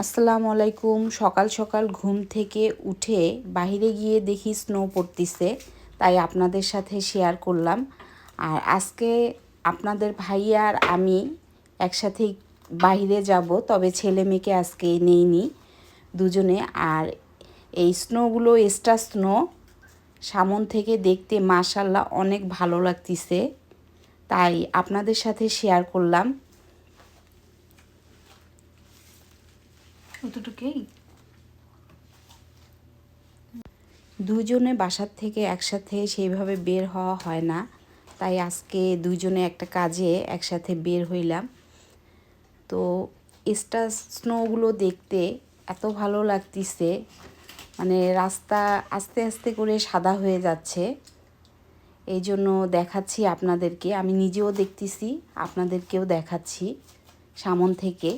আসসালামু আলাইকুম। সকাল সকাল ঘুম থেকে উঠে বাইরে গিয়ে দেখি স্নো পড়তিছে, তাই আপনাদের সাথে শেয়ার করলাম। আর আজকে আপনাদের ভাই আর আমি একসাথে বাইরে যাব, তবে ছেলে মেয়েকে আজকে নেইনি দুজনে। আর এই স্নোগুলো এক্সট্রা স্নো সামন থেকে দেখতে মাশাআল্লাহ অনেক ভালো লাগতিছে, তাই আপনাদের সাথে শেয়ার করলাম। অতটুকুই দুজনে বাসার থেকে একসাথে সেইভাবে বের হওয়া হয় না, তাই আজকে দুজনে একটা কাজে একসাথে বের হইলাম। তো স্টার স্নোগুলো দেখতে এত ভালো লাগতিছে, মানে রাস্তা আস্তে আস্তে করে সাদা হয়ে যাচ্ছে। এই জন্য দেখাচ্ছি আপনাদেরকে, আমি নিজেও দেখতেছি, আপনাদেরকেও দেখাচ্ছি সামন থেকে।